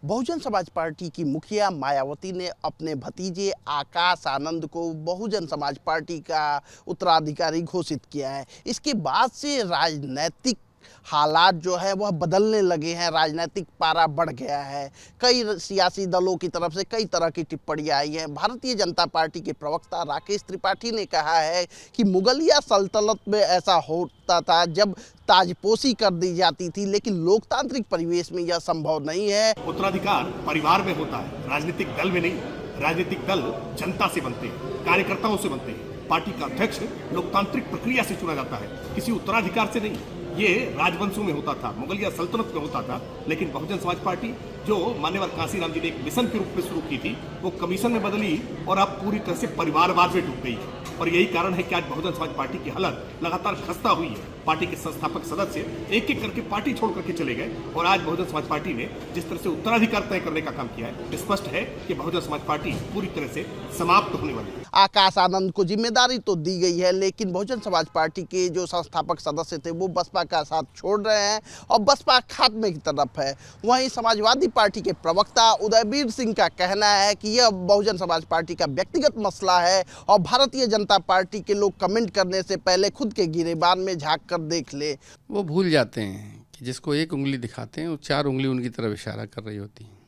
Bahujan Samaj party की मुखिया मायावती ने अपने भतीजे आकाश आनंद को बहुजन समाज पार्टी का उत्तराधिकारी घोषित किया है। इसके बाद से राजनीतिक हालात जो है वह बदलने लगे हैं, राजनीतिक पारा बढ़ गया है। कई सियासी दलों की तरफ से कई तरह की टिप्पणियां आई हैं। भारतीय जनता पार्टी के प्रवक्ता राकेश त्रिपाठी ने कहा है कि मुगलिया सल्तनत में ऐसा होता था जब ताजपोशी कर दी जाती थी, लेकिन लोकतांत्रिक परिवेश में यह संभव नहीं है। उत्तराधिकार परिवार में होता है, राजनीतिक दल में नहीं। राजनीतिक दल जनता से बनते हैं, कार्यकर्ताओं से बनते हैं। पार्टी का अध्यक्ष लोकतांत्रिक प्रक्रिया से चुना जाता है, किसी उत्तराधिकार से नहीं। ये राजवंशों में होता था, मुगलिया सल्तनत में होता था। लेकिन बहुजन समाज पार्टी जो मान्यवर काशीराम जी ने एक मिशन के रूप में शुरू की थी, वो कमीशन में बदली और अब पूरी तरह से परिवारवाद में डूब गई है। और यही कारण है कि आज बहुजन समाज पार्टी की हालत लगातार खस्ता हुई है। पार्टी के संस्थापक सदस्य एक एक करके पार्टी छोड़ करके चले गए और आज बहुजन समाज पार्टी ने जिस तरह से उत्तराधिकार तय करने का काम किया है, स्पष्ट है कि बहुजन समाज पार्टी पूरी तरह से समाप्त होने वाली है। आकाश आनंद को जिम्मेदारी तो दी गई है, लेकिन बहुजन समाज पार्टी के जो संस्थापक सदस्य थे वो बसपा का साथ छोड़ रहे हैं और बसपा खात्मे की तरफ है। वहीं समाजवादी पार्टी के प्रवक्ता उदयवीर सिंह का कहना है कि यह बहुजन समाज पार्टी का व्यक्तिगत मसला है और भारतीय जनता पार्टी के लोग कमेंट करने से पहले खुद के गिरेबान में झांक कर देख ले। वो भूल जाते हैं कि जिसको एक उंगली दिखाते हैं वो चार उंगली उनकी तरफ इशारा कर रही होती है।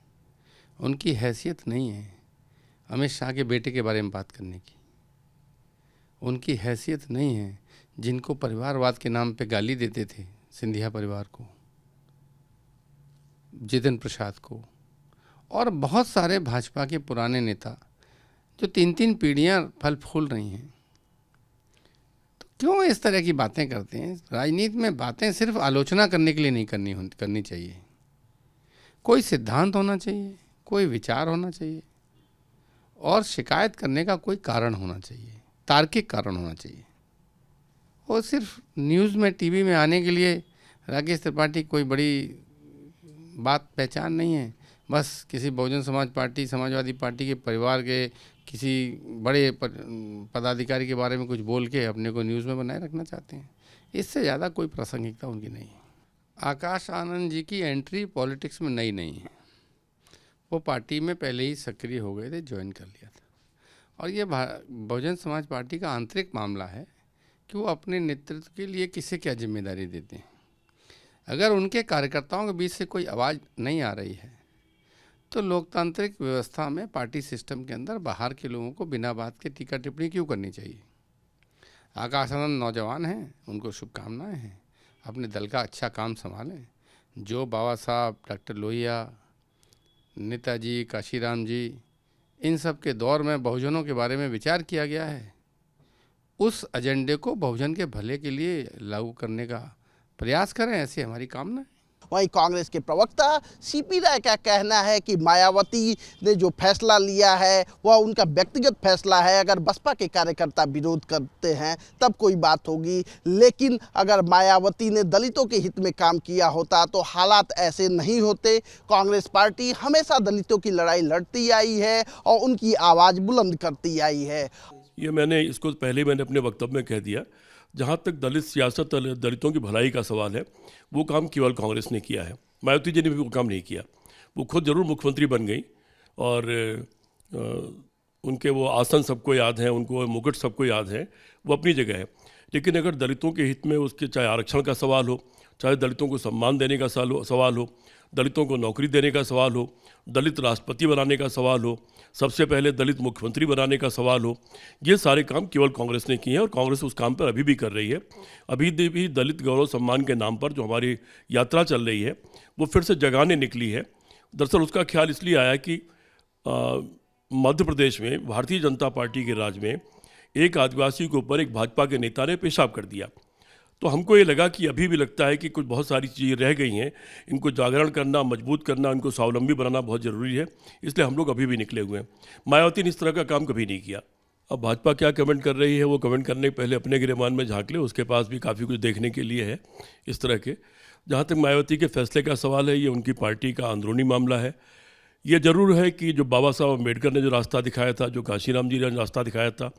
उनकी हैसियत नहीं है अमित शाह के बेटे के बारे में बात करने की। उनकी हैसियत नहीं है जिनको परिवारवाद के नाम पे गाली देते थे, सिंधिया परिवार को, जितेंद्र प्रसाद को और बहुत सारे भाजपा के पुराने नेता जो तीन तीन पीढ़ियां फल फूल रही हैं। तो क्यों इस तरह की बातें करते हैं? राजनीति में बातें सिर्फ आलोचना करने के लिए नहीं करनी चाहिए। कोई सिद्धांत होना चाहिए, कोई विचार होना चाहिए और शिकायत करने का कोई कारण होना चाहिए, तार्किक कारण होना चाहिए। और सिर्फ न्यूज़ में, टीवी में आने के लिए राकेश त्रिपाठी कोई बड़ी बात पहचान नहीं है। बस किसी बहुजन समाज पार्टी, समाजवादी पार्टी के परिवार के किसी बड़े पदाधिकारी के बारे में कुछ बोल के अपने को न्यूज़ में बनाए रखना चाहते हैं। इससे ज़्यादा कोई प्रासंगिकता उनकी नहीं है। आकाश आनंद जी की एंट्री पॉलिटिक्स में नई नहीं है। वो पार्टी में पहले ही सक्रिय हो गए थे, ज्वाइन कर लिया था। और ये बहुजन समाज पार्टी का आंतरिक मामला है कि वो अपने नेतृत्व के लिए किसे क्या जिम्मेदारी देते हैं। अगर उनके कार्यकर्ताओं के बीच से कोई आवाज़ नहीं आ रही है तो लोकतांत्रिक व्यवस्था में, पार्टी सिस्टम के अंदर बाहर के लोगों को बिना बात के टीका टिप्पणी क्यों करनी चाहिए? आकाश आनंद नौजवान हैं, उनको शुभकामनाएं हैं, अपने दल का अच्छा काम संभालें। जो बाबा साहब, डॉक्टर लोहिया, नेताजी, काशीराम जी, इन सब के दौर में बहुजनों के बारे में विचार किया गया है, उस एजेंडे को बहुजन के भले के लिए लागू करने का प्रयास करें, ऐसी हमारी कामना है। वहीं कांग्रेस के प्रवक्ता सीपी राय का कहना है कि मायावती ने जो फैसला लिया है वह उनका व्यक्तिगत फैसला है। अगर बसपा के कार्यकर्ता विरोध करते हैं तब कोई बात होगी, लेकिन अगर मायावती ने दलितों के हित में काम किया होता तो हालात ऐसे नहीं होते। कांग्रेस पार्टी हमेशा दलितों की लड़ाई लड़ती आई है और उनकी आवाज़ बुलंद करती आई है। ये इसको पहले मैंने अपने वक्तव्य में कह दिया। जहाँ तक दलित सियासत, दलितों की भलाई का सवाल है, वो काम केवल कांग्रेस ने किया है। मायावती जी ने भी वो काम नहीं किया। वो खुद जरूर मुख्यमंत्री बन गई और उनके वो आसन सबको याद हैं, उनको मुकुट सबको याद है, वो अपनी जगह है। लेकिन अगर दलितों के हित में उसके चाहे आरक्षण का सवाल हो, चाहे दलितों को सम्मान देने का सवाल हो, दलितों को नौकरी देने का सवाल हो, दलित राष्ट्रपति बनाने का सवाल हो, सबसे पहले दलित मुख्यमंत्री बनाने का सवाल हो, ये सारे काम केवल कांग्रेस ने किए हैं और कांग्रेस उस काम पर अभी भी कर रही है। अभी भी दलित गौरव सम्मान के नाम पर जो हमारी यात्रा चल रही है वो फिर से जगाने निकली है। दरअसल उसका ख्याल इसलिए आया कि मध्य प्रदेश में भारतीय जनता पार्टी के राज में एक आदिवासी के ऊपर एक भाजपा के नेता ने पेशाब कर दिया। तो हमको ये लगा कि अभी भी लगता है कि कुछ बहुत सारी चीज़ें रह गई हैं, इनको जागरण करना, मजबूत करना, इनको स्वावलंबी बनाना बहुत ज़रूरी है। इसलिए हम लोग अभी भी निकले हुए हैं। मायावती ने इस तरह का काम कभी नहीं किया। अब भाजपा क्या कमेंट कर रही है, वो कमेंट करने के पहले अपने गिरेबान में झांक ले, उसके पास भी काफ़ी कुछ देखने के लिए है इस तरह के। जहाँ तक मायावती के फैसले का सवाल है, ये उनकी पार्टी का अंदरूनी मामला है। ये ज़रूर है कि जो बाबा साहब अम्बेडकर ने जो रास्ता दिखाया था, जो काशीराम जी ने रास्ता दिखाया था,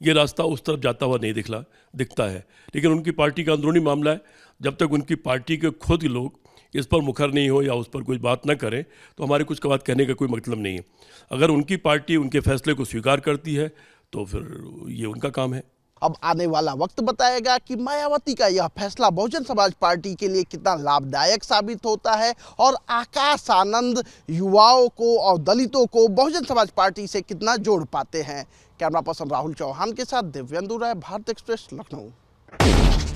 ये रास्ता उस तरफ जाता हुआ नहीं दिखता है। लेकिन उनकी पार्टी का अंदरूनी मामला है। जब तक उनकी पार्टी के खुद लोग इस पर मुखर नहीं हो या उस पर कोई बात न करें तो हमारे कुछ बात कहने का कोई मतलब नहीं है। अगर उनकी पार्टी उनके फैसले को स्वीकार करती है तो फिर ये उनका काम है। अब आने वाला वक्त बताएगा कि मायावती का यह फैसला बहुजन समाज पार्टी के लिए कितना लाभदायक साबित होता है और आकाश आनंद युवाओं को और दलितों को बहुजन समाज पार्टी से कितना जोड़ पाते हैं। कैमरा पर्सन राहुल चौहान के साथ दिव्येंदु राय, भारत एक्सप्रेस, लखनऊ।